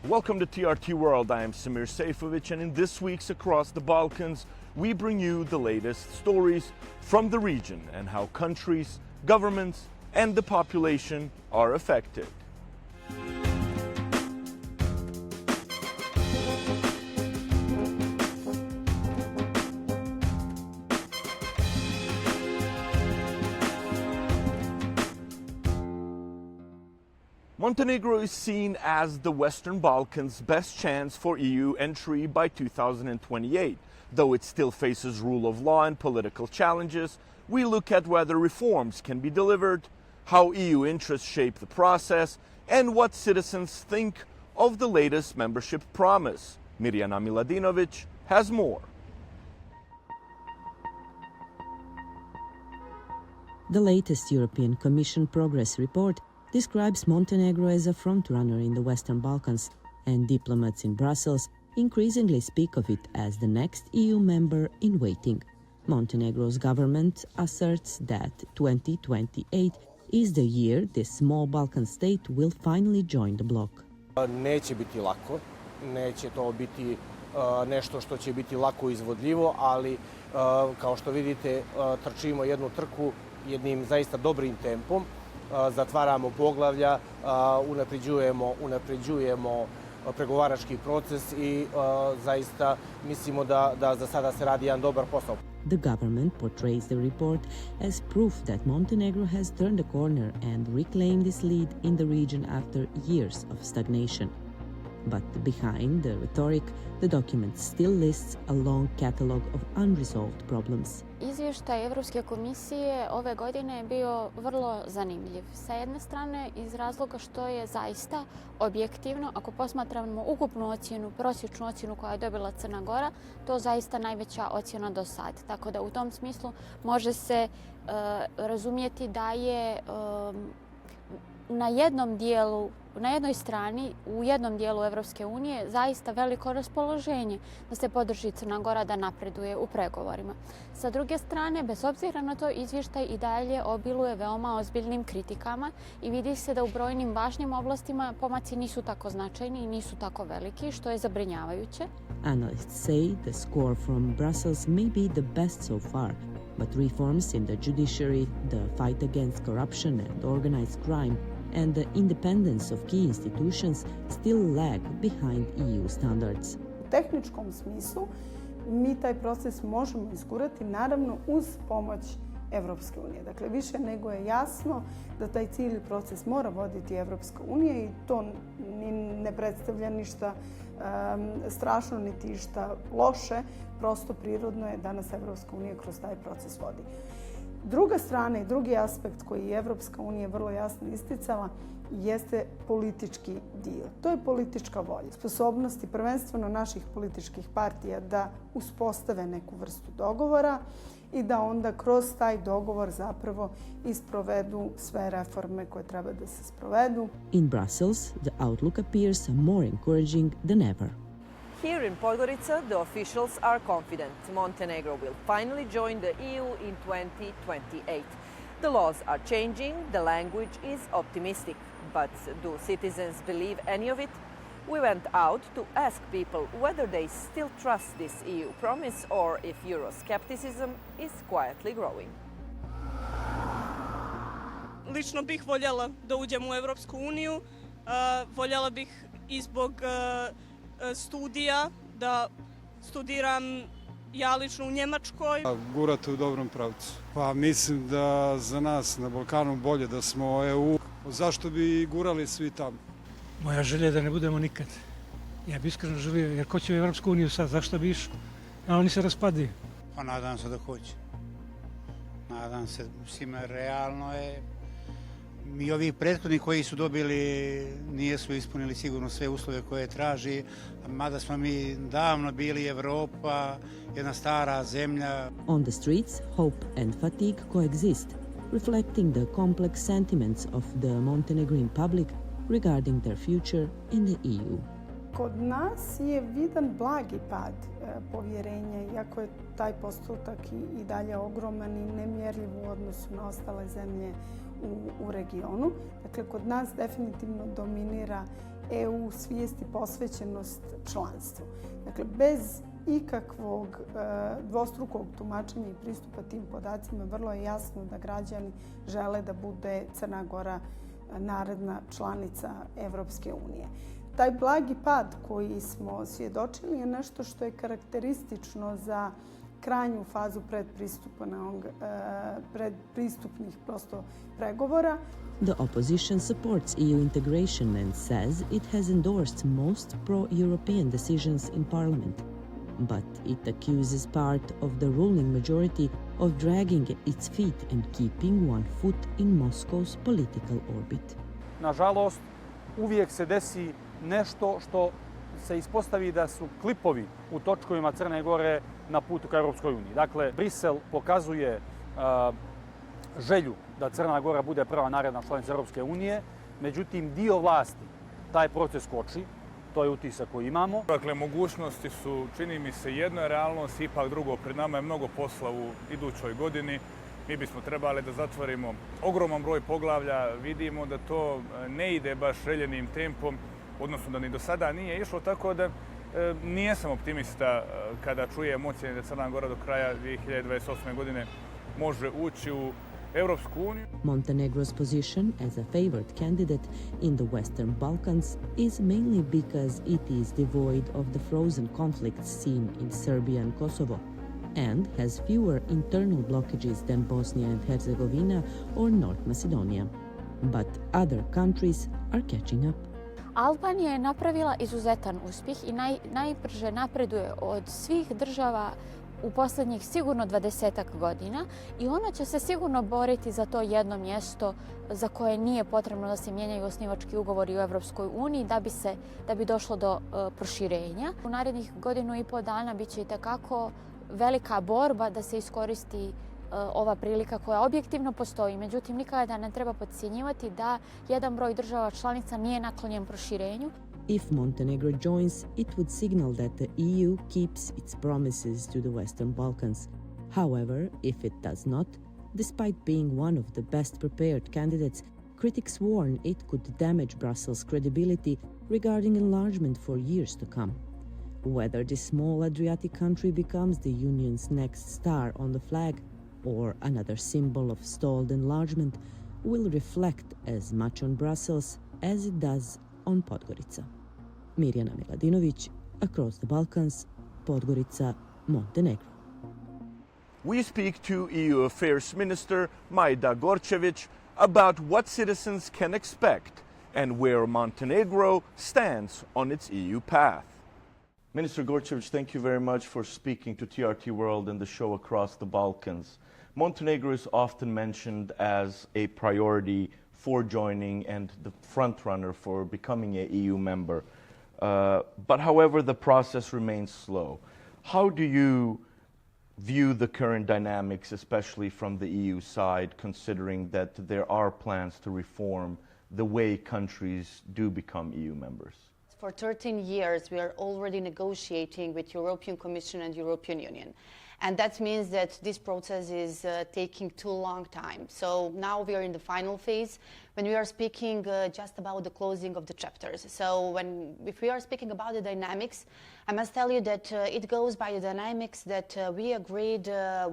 Welcome to TRT World. I am Semir Sejfovic, and in this week's Across the Balkans, we bring you the latest stories from the region and how countries, governments, and the population are affected. Montenegro is seen as the Western Balkans' best chance for EU entry by 2028. Though it still faces rule of law and political challenges, we look at whether reforms can be delivered, how EU interests shape the process, and what citizens think of the latest membership promise. Mirjana Miladinovic has more. The latest European Commission Progress Report describes Montenegro as a frontrunner in the Western Balkans, and diplomats in Brussels increasingly speak of it as the next EU member in waiting. Montenegro's government asserts that 2028 is the year this small Balkan state will finally join the bloc. Neće biti lako, neće to biti nešto što će biti lako izvodljivo, ali kao što vidite trčimo jednu trku jednim zaista dobrim tempom. Zatvaramo poglavlja, unapređujemo pregovarački proces i zaista mislimo da za sada se radi jedan dobar posao. The government portrays the report as proof that Montenegro has turned a corner and reclaimed its lead in the region after years of stagnation. But behind the rhetoric, the document still lists a long catalogue of unresolved problems. Izvještaj Evropske komisije ove godine je bio vrlo zanimljiv. Sa jedne strane iz razloga što je zaista objektivno, ako posmatramo ukupnu ocjenu, prosječnu ocjenu koja je dobila Crna Gora, to zaista najveća ocjena do sad. Tako da u tom smislu može se razumjeti da je na jednoj strani, u jednom dijelu Evropske unije, zaista veliko raspoloženje da se podrži Crna Gora da napreduje u pregovorima. Sa druge strane, bez obzira na to, izvještaj i dalje obiluje veoma ozbiljnim kritikama i vidi se da u brojnim važnim oblastima pomaci nisu tako značajni i nisu tako veliki, što je zabrinjavajuće. Analysts say the score from Brussels may be the best so far, but reforms in the judiciary, the fight against corruption and organized crime, and the independence of key institutions still lag behind EU standards. U tehničkom smislu mi taj proces možemo izgurati, naravno uz pomoć Evropske unije. Dakle, više nego je jasno da taj cilj proces mora voditi Evropska unija i to ne predstavlja ništa strašno niti išta loše, prosto prirodno je da nas Evropska unija kroz taj proces vodi. Druga strana i drugi aspekt koji je Evropska unija vrlo jasno isticala jeste politički dio. To je politička volja. Sposobnosti prvenstveno naših političkih partija da uspostave neku vrstu dogovora i da onda kroz taj dogovor zapravo isprovedu sve reforme koje treba da se sprovedu. In Brussels, the outlook appears more encouraging than ever. Here in Podgorica, the officials are confident Montenegro will finally join the EU in 2028. The laws are changing, the language is optimistic, but do citizens believe any of it? We went out to ask people whether they still trust this EU promise or if Euroscepticism is quietly growing. Lično bih voljela da uđem u Evropsku uniju, voljela bih i zbog studija, da studiram ja lično u Njemačkoj. Gurate u dobrom pravcu. Pa mislim da za nas na Balkanu bolje da smo u EU. Zašto bi gurali svi tamo? Moja želja je da ne budemo nikad. Ja bi iskreno želio, jer ko će u Evropsku uniju sad, zašto bi išao? A oni se raspadi. Pa nadam se da hoće. Nadam se, mislim, realno je. I ovi prethodni koji su dobili nisu ispunili sigurno sve uslove koje traži, mada smo mi davno bili Evropa, jedna stara zemlja. On the streets, hope and fatigue coexist, reflecting the complex sentiments of the Montenegrin public regarding their future in the EU. Kod nas je vidan blagi pad povjerenja, iako je taj postotak i dalje ogroman i nemjerljiv u odnosu na ostale zemlje u regionu. Dakle, kod nas definitivno dominira EU svijest i posvećenost članstvu. Dakle, bez ikakvog dvostrukog tumačenja i pristupa tim podacima vrlo je jasno da građani žele da bude Crna Gora naredna članica Evropske unije. Taj blagi pad koji smo svjedočili je nešto što je karakteristično za krajnju fazu predpristupnih pregovora. The opposition supports EU integration and says it has endorsed most pro-European decisions in Parliament. But it accuses part of the ruling majority of dragging its feet and keeping one foot in Moscow's political orbit. Nažalost, uvijek se desi nešto što se ispostavi da su klipovi u točkovima Crne Gore na putu ka Europskoj uniji. Dakle, Brisel pokazuje želju da Crna Gora bude prva naredna članica Europske unije, međutim dio vlasti taj proces koči, to je utisak koji imamo. Dakle, mogućnosti su, čini mi se, jedno je realnost, ipak drugo, pred nama je mnogo posla u idućoj godini. Mi bismo trebali da zatvorimo ogroman broj poglavlja, vidimo da to ne ide baš željenim tempom, odnosno da ni do sada nije išlo, tako da nijesam optimista kada čujem ocjene da Crna Gora do kraja 2028. godine može ući u Europsku uniju. Montenegro's position as a favored candidate in the Western Balkans is mainly because it is devoid of the frozen conflicts seen in Serbia and Kosovo, and has fewer internal blockages than Bosnia and Herzegovina or North Macedonia. But other countries are catching up. Albanija je napravila izuzetan uspjeh i najbrže napreduje od svih država u posljednjih sigurno 20 godina i ona će se sigurno boriti za to jedno mjesto za koje nije potrebno da se mijenjaju osnivački ugovori u Evropskoj uniji da bi došlo do proširenja. U narednih godinu i pol dana bit će itekako velika borba da se iskoristi ova prilika koja objektivno postoji. Međutim, nikada ne treba podcjenjivati da jedan broj država članica nije naklonjen proširenju. If Montenegro joins, it would signal that the EU keeps its promises to the Western Balkans. However, if it does not, despite being one of the best prepared candidates, critics warn it could damage Brussels' credibility regarding enlargement for years to come. Whether this small Adriatic country becomes the Union's next star on the flag or another symbol of stalled enlargement will reflect as much on Brussels as it does on Podgorica. Mirjana Miladinović, Across the Balkans, Podgorica, Montenegro. We speak to EU Affairs Minister Maida Gorcevic about what citizens can expect and where Montenegro stands on its EU path. Minister Gorcevic, thank you very much for speaking to TRT World and the show Across the Balkans. Montenegro is often mentioned as a priority for joining and the front runner for becoming an EU member. But however, the process remains slow. How do you view the current dynamics, especially from the EU side, considering that there are plans to reform the way countries do become EU members? For 13 years, we are already negotiating with European Commission and European Union. And that means that this process is taking too long time. So now we are in the final phase when we are speaking just about the closing of the chapters. So if we are speaking about the dynamics, I must tell you that it goes by the dynamics that we agreed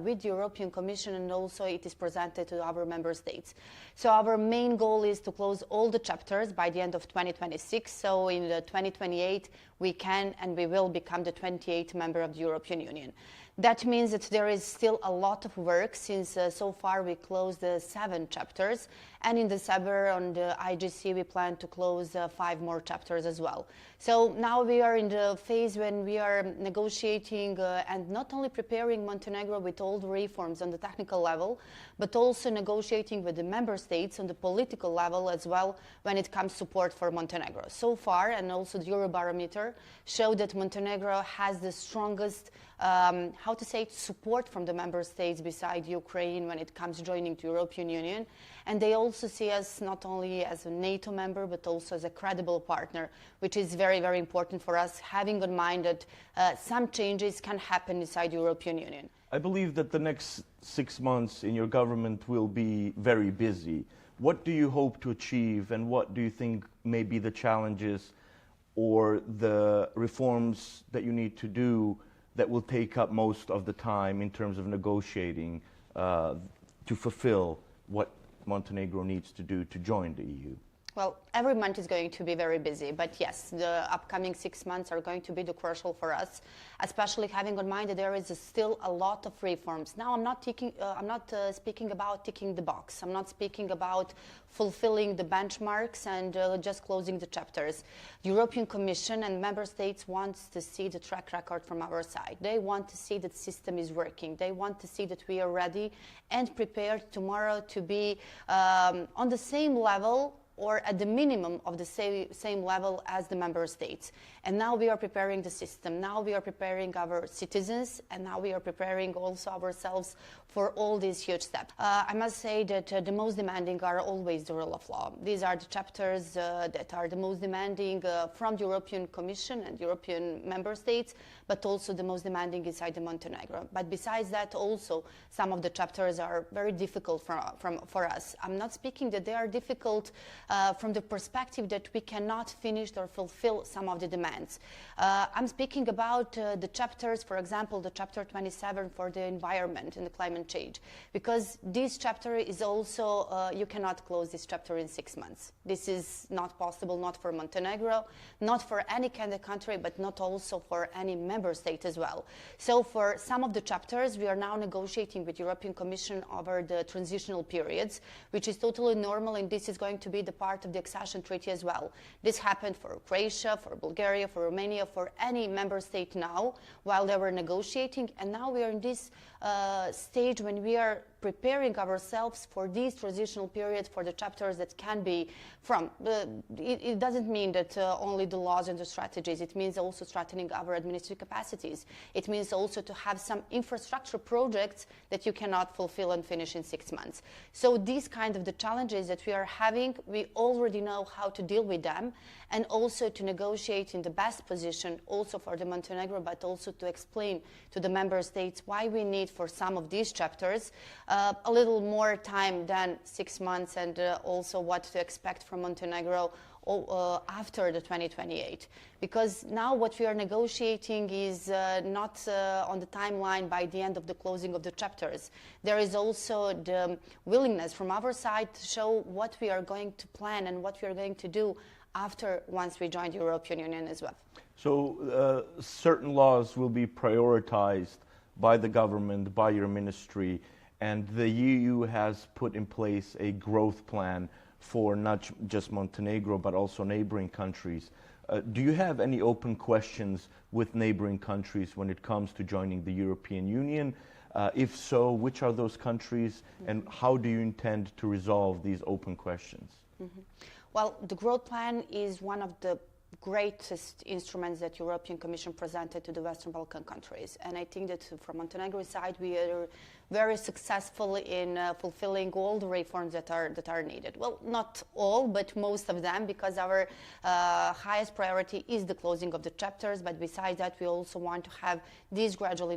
with the European Commission, and also it is presented to our member states. So our main goal is to close all the chapters by the end of 2026. So in 2028, we can and we will become the 28th member of the European Union. That means that there is still a lot of work, since so far we closed 7 chapters, and in December on the IGC we plan to close 5 more chapters as well. So now we are in the phase when we are negotiating and not only preparing Montenegro with all the reforms on the technical level, but also negotiating with the member states on the political level as well when it comes to support for Montenegro. So far, and also the Eurobarometer showed that Montenegro has the strongest support from the member states beside Ukraine when it comes to joining the European Union. And they also see us not only as a NATO member, but also as a credible partner, which is very, very important for us, having in mind that some changes can happen inside the European Union. I believe that the next 6 months in your government will be very busy. What do you hope to achieve, and what do you think may be the challenges or the reforms that you need to do that will take up most of the time in terms of negotiating to fulfill what Montenegro needs to do to join the EU? Well, every month is going to be very busy, but yes, the upcoming 6 months are going to be the crucial for us, especially having in mind that there is still a lot of reforms. Now, I'm not speaking about ticking the box. I'm not speaking about fulfilling the benchmarks and just closing the chapters. The European Commission and member states want to see the track record from our side. They want to see that the system is working. They want to see that we are ready and prepared tomorrow to be on the same level or at the minimum of the same level as the member states. And now we are preparing the system. Now we are preparing our citizens, and now we are preparing also ourselves for all these huge steps. I must say that the most demanding are always the rule of law. These are the chapters that are the most demanding from the European Commission and European member states, but also the most demanding inside the Montenegro. But besides that, also some of the chapters are very difficult for us. I'm not speaking that they are difficult from the perspective that we cannot finish or fulfill some of the demands. I'm speaking about the chapters, for example, the chapter 27 for the environment and the climate change, because this chapter is also, you cannot close this chapter in 6 months. This is not possible, not for Montenegro, not for any kind of country, but not also for any member state as well. So for some of the chapters, we are now negotiating with the European Commission over the transitional periods, which is totally normal, and this is going to be the part of the accession treaty as well. This happened for Croatia, for Bulgaria, for Romania, for any member state now, while they were negotiating, and now we are in this stage when we are preparing ourselves for these transitional periods for the chapters that can be from. It doesn't mean that only the laws and the strategies. It means also strengthening our administrative capacities. It means also to have some infrastructure projects that you cannot fulfill and finish in 6 months. So these kind of the challenges that we are having, we already know how to deal with them, and also to negotiate in the best position also for the Montenegro, but also to explain to the member states why we need for some of these chapters a little more time than 6 months, and also what to expect from Montenegro after the 2028. Because now what we are negotiating is not on the timeline by the end of the closing of the chapters. There is also the willingness from our side to show what we are going to plan and what we are going to do after once we join the European Union as well. So certain laws will be prioritized by the government, by your ministry, and the EU has put in place a growth plan for not just Montenegro, but also neighboring countries. Do you have any open questions with neighboring countries when it comes to joining the European Union? If so, which are those countries, and how do you intend to resolve these open questions? Well, the growth plan is one of the greatest instruments that European Commission presented to the Western Balkan countries. And I think that from Montenegro's side, we are very successful in fulfilling all the reforms that are needed. Well, not all, but most of them, because our highest priority is the closing of the chapters. But besides that, we also want to have this gradual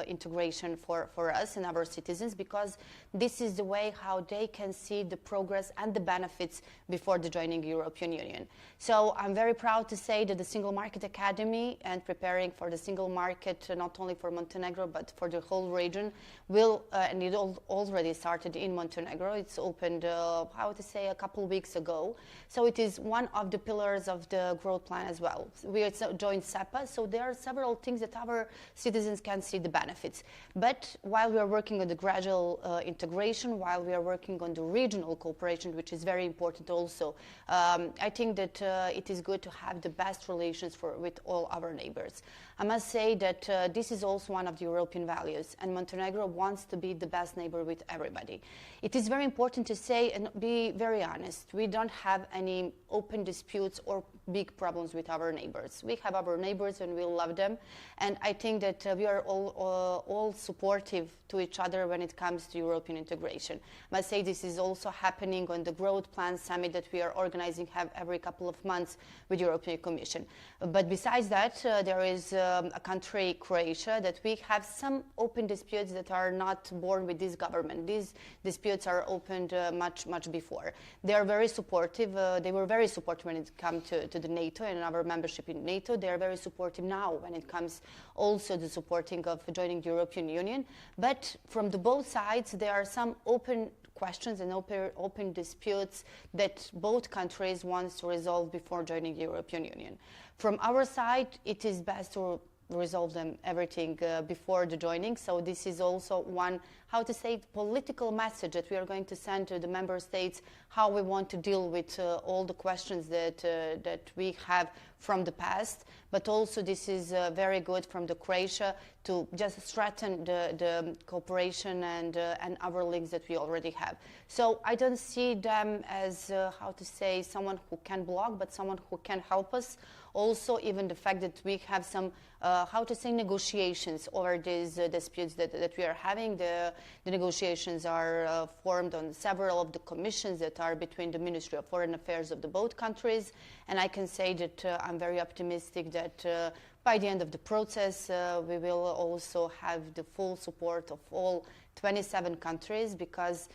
integration for us and our citizens, because this is the way how they can see the progress and the benefits before the joining the European Union. So I'm very proud to say that the Single Market Academy and preparing for the single market, not only for Montenegro, but for the whole region, will and it already started in Montenegro. It's opened, I would say, a couple of weeks ago. So it is one of the pillars of the growth plan as well. We joined SEPA, so there are several things that our citizens can see the benefits. But while we are working on the gradual integration, while we are working on the regional cooperation, which is very important also, I think that it is good to have the best relations with all our neighbors. I must say that this is also one of the European values, and Montenegro wants to be the best neighbor with everybody. It is very important to say and be very honest. We don't have any open disputes or big problems with our neighbors. We have our neighbors and we love them, and I think that we are all supportive to each other when it comes to European integration. I must say this is also happening on the Growth Plan Summit that we are organizing every couple of months with the European Commission. But besides that, there is a country, Croatia, that we have some open disputes that are not not born with this government. These disputes are opened much before. They are very supportive. They were very supportive when it comes to the NATO and our membership in NATO. They are very supportive now when it comes also to supporting of joining the European Union. But from the both sides, there are some open questions and open disputes that both countries want to resolve before joining the European Union. From our side, it is best to resolve them everything before the joining. So this is also one, how to say, political message that we are going to send to the member states, how we want to deal with all the questions that we have from the past. But also this is very good from the Croatia to just strengthen the cooperation and our links that we already have. So I don't see them as, how to say, someone who can block, but someone who can help us. Also, even the fact that we have some, how to say, negotiations over these disputes that we are having. The negotiations are formed on several of the commissions that are between the Ministry of Foreign Affairs of the both countries. And I can say that I'm very optimistic that by the end of the process, we will also have the full support of all 27 countries, because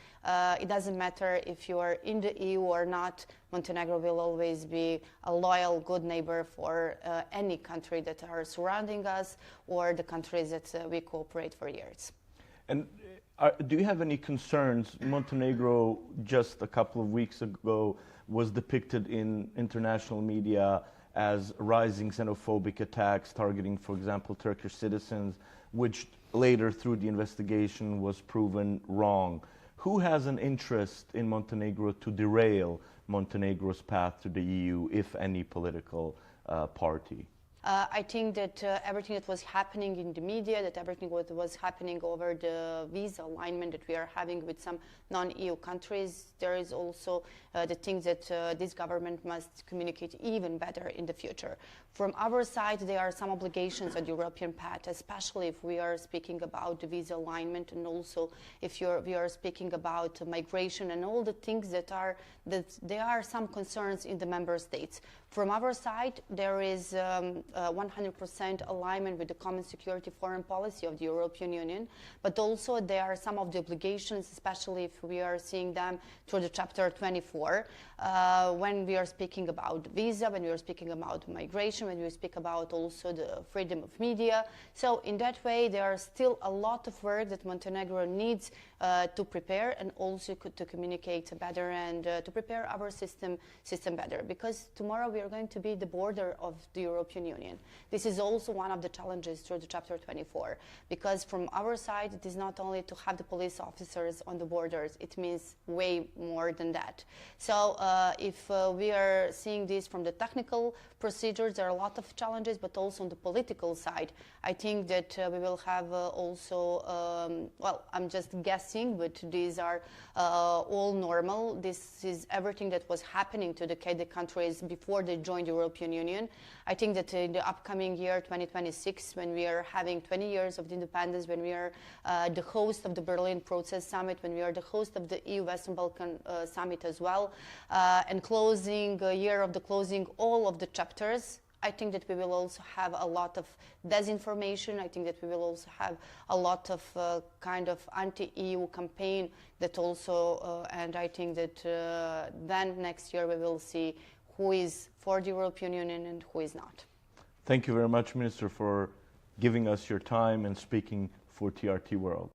it doesn't matter if you are in the EU or not, Montenegro will always be a loyal, good neighbor for any country that are surrounding us or the countries that we cooperate for years. And do you have any concerns? Montenegro, just a couple of weeks ago, was depicted in international media as rising xenophobic attacks targeting, for example, Turkish citizens, which later through the investigation was proven wrong. Who has an interest in Montenegro to derail Montenegro's path to the EU, if any political party? I think that everything that was happening in the media, that everything what was happening over the visa alignment that we are having with some non-EU countries, there is also the things that this government must communicate even better in the future. From our side, there are some obligations on the European path, especially if we are speaking about the visa alignment, and also if we are speaking about migration and all the things that there are some concerns in the member states. From our side, there is 100% alignment with the common security foreign policy of the European Union, but also there are some of the obligations, especially if we are seeing them through the Chapter 24, when we are speaking about visa, when we are speaking about migration, when we speak about also the freedom of media. So in that way, there are still a lot of work that Montenegro needs to prepare, and also to communicate better and to prepare our system better, because tomorrow we are going to be the border of the European Union. This is also one of the challenges through the Chapter 24, because from our side, it is not only to have the police officers on the borders, it means way more than that. So if we are seeing this from the technical procedures, there are a lot of challenges, but also on the political side, I think that we will have also, well, I'm just guessing, but these are all normal. This is everything that was happening to the countries before they joined the European Union. I think that in the upcoming year, 2026, when we are having 20 years of the independence, when we are the host of the Berlin Process Summit, when we are the host of the EU Western Balkan Summit as well, and closing year of the closing all of the chapters, I think that we will also have a lot of disinformation. I think that we will also have a lot of kind of anti-EU campaign that also, and I think that then next year we will see who is for the European Union and who is not. Thank you very much, Minister, for giving us your time and speaking for TRT World.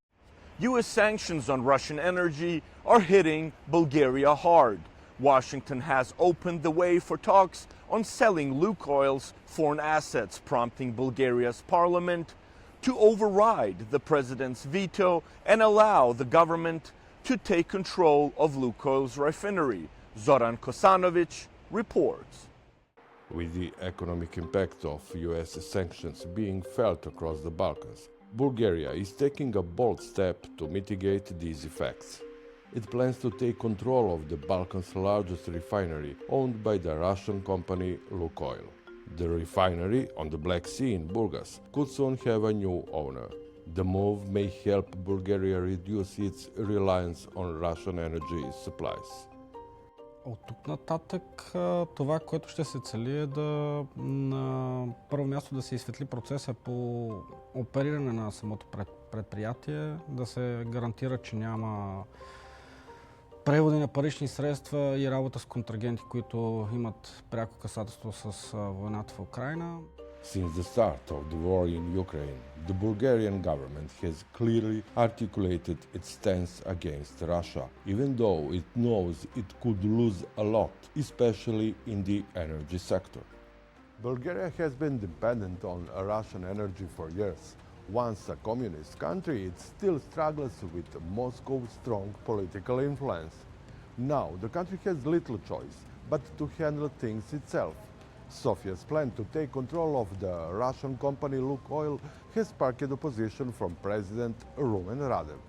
U.S. sanctions on Russian energy are hitting Bulgaria hard. Washington has opened the way for talks on selling Lukoil's foreign assets, prompting Bulgaria's parliament to override the president's veto and allow the government to take control of Lukoil's refinery. Zoran Kosanovic reports. With the economic impact of US sanctions being felt across the Balkans, Bulgaria is taking a bold step to mitigate these effects. It plans to take control of the Balkans' largest refinery, owned by the Russian company Lukoil. The refinery on the Black Sea in Burgas could soon have a new owner. The move may help Bulgaria reduce its reliance on Russian energy supplies. От тук нататък това, което ще се цели е да на първо място да се изсветли процеса по опериране на самото предприятие, да се гарантира, че няма преводи на парични средства и работа с контрагенти, които имат пряко касателство с войната в Украйна. Since the start of the war in Ukraine, the Bulgarian government has clearly articulated its stance against Russia, even though it knows it could lose a lot, especially in the energy sector. Bulgaria has been dependent on Russian energy for years. Once a communist country, it still struggles with Moscow's strong political influence. Now, the country has little choice but to handle things itself. Sofia's plan to take control of the Russian company Lukoil has sparked opposition from President Rumen Radev.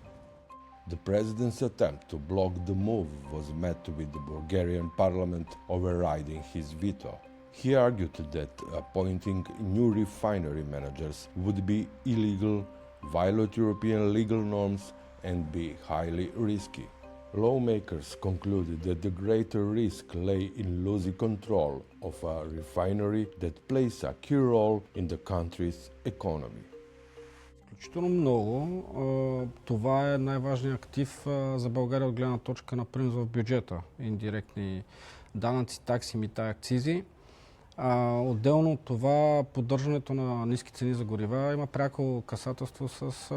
The president's attempt to block the move was met with the Bulgarian parliament overriding his veto. He argued that appointing new refinery managers would be illegal, violate European legal norms, and be highly risky. Lawmakers concluded that the greater risk lay in losing control of a refinery that plays a key role in the country's economy. Изключително много. Това е най-важният актив за България от гледна точка на принос в бюджета. Индиректни данъци, такси, мита, акцизи. Отделно от това, поддържането на ниски цени за горива има пряко касателство с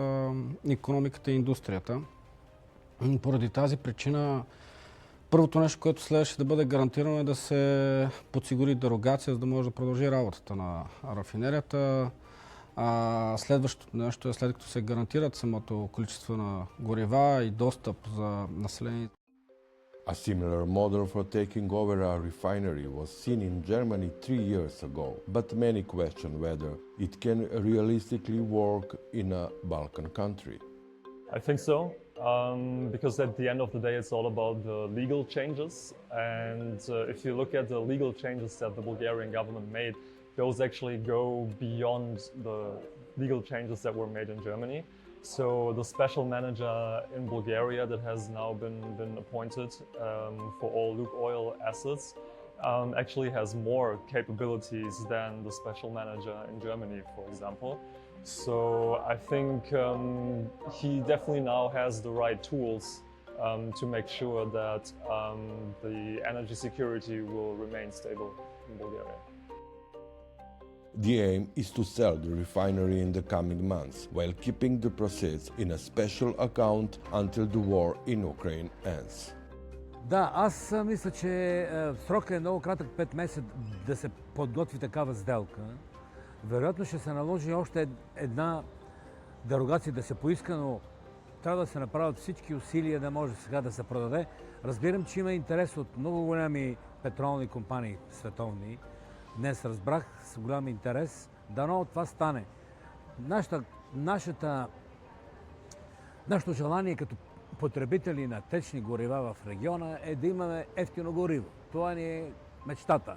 икономиката и индустрията. Поради тази причина, първото нещо, което следваше да бъде гарантирано е да се подсигури дерогация, за да може да продължи работата на рафинерията. Следващото нещо е, след като се гарантират самото количество на горива и достъп за населението. A similar model for taking over a refinery was seen in Germany 3 years ago, but many question whether it can realistically work in a Balkan country. I think so, because at the end of the day it's all about the legal changes, and if you look at the legal changes that the Bulgarian government made, those actually go beyond the legal changes that were made in Germany. So the special manager in Bulgaria that has now been appointed for all Lukoil assets actually has more capabilities than the special manager in Germany, for example. So I think he definitely now has the right tools to make sure that the energy security will remain stable in Bulgaria. The aim is to sell the refinery in the coming months, while keeping the proceeds in a special account until the war in Ukraine ends. Да, аз мисля, че срокът е много кратък, 5 месеца да се подготви такава сделка. Вероятно ще се наложи още една дерогация да се поиска, но трябва да се направят всички усилия да може сега да се продаде. Разбирам, че има интерес от много голями петролни компании световни. Днес разбрах с голям интерес. Дано това стане. Нашето желание като потребители на течни горива в региона е да имаме ефтино гориво. Това ни е мечтата.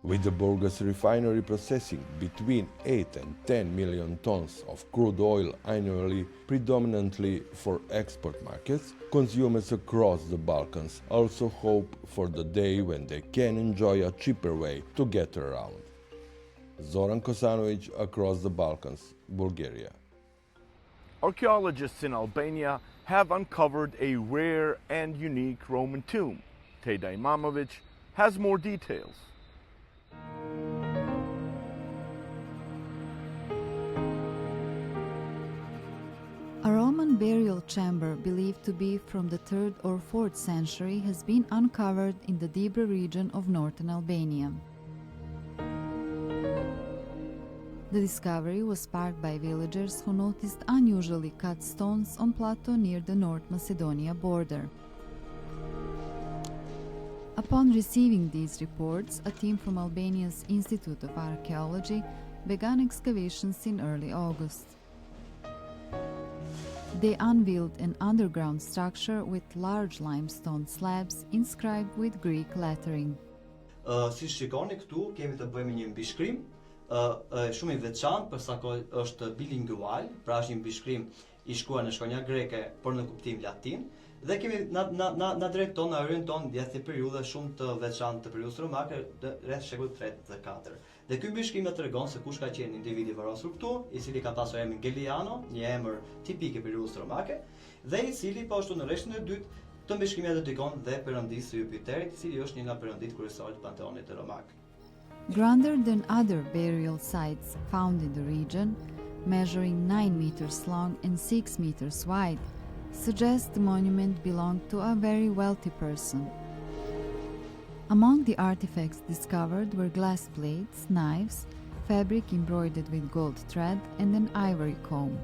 With the Burgas refinery processing between 8 and 10 million tons of crude oil annually, predominantly for export markets, consumers across the Balkans also hope for the day when they can enjoy a cheaper way to get around. Zoran Kosanovic, Across the Balkans, Bulgaria. Archaeologists in Albania have uncovered a rare and unique Roman tomb. Teda Imamovic has more details. A Roman burial chamber believed to be from the 3rd or 4th century has been uncovered in the Dibra region of northern Albania. The discovery was sparked by villagers who noticed unusually cut stones on plateau near the North Macedonia border. Upon receiving these reports, a team from Albania's Institute of Archaeology began excavations in early August. They unveiled an underground structure with large limestone slabs inscribed with Greek lettering. Si shikoni këtu kemi të bëjmë një mbishkrim shumë i veçantë, për sa kohë është bilingual, pra është një mbishkrim i shkruar në shkronja greke por në kuptim latin, Dhe kemi na drejt tonë, në rrën tonë, jetë periudha shumë të veçantë të periudhës romake, rreth shekullit 3 dhe 4. Dhe ky mbishkrim na tregon se kush ka qenë individi varosur këtu, i cili ka pasur emrin Geliano, një emër tipik i periudhës romake, dhe i cili po ashtu në rreshtën e dytë të mbishkrimit dedikon dhe perëndisë Jupiterit, i cili është një nga perëndit kryesorë të panteonit romak. Grander than other burial sites found in the region, measuring 9 meters long and 6 meters wide, suggests the monument belonged to a very wealthy person. Among the artifacts discovered were glass plates, knives, fabric embroidered with gold thread, and an ivory comb.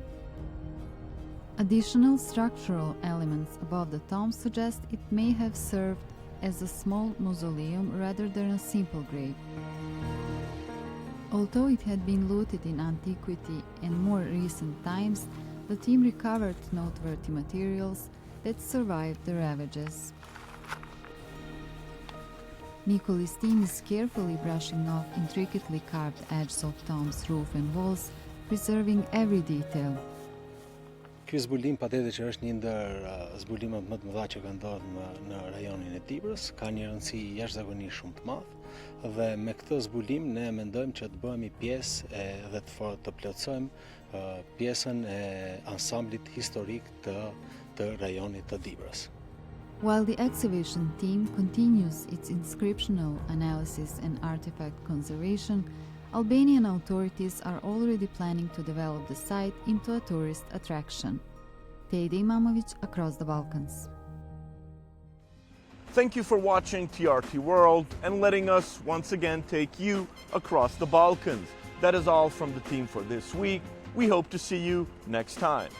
Additional structural elements above the tomb suggest it may have served as a small mausoleum rather than a simple grave. Although it had been looted in antiquity and more recent times, the team recovered noteworthy materials that survived the ravages. Nikoli's team is carefully brushing off intricately carved edges of tomb's roof and walls, preserving every detail. Ky zbulim patjetër që është një ndër zbulimet më të mëdha që kanë ndodhur në rajonin e Tibrës, ka një rëndësi jashtëzakonisht shumë të madhe dhe me këtë zbulim ne mendojmë që të bëhemi pjesë dhe të plotësojmë pjesën e ansamblit historik të rajonit të Tibrës. While the exhibition team continues its inscriptional analysis and artifact conservation, Albanian authorities are already planning to develop the site into a tourist attraction. Teide Imamovic, Across the Balkans. Thank you for watching TRT World and letting us once again take you across the Balkans. That is all from the team for this week. We hope to see you next time.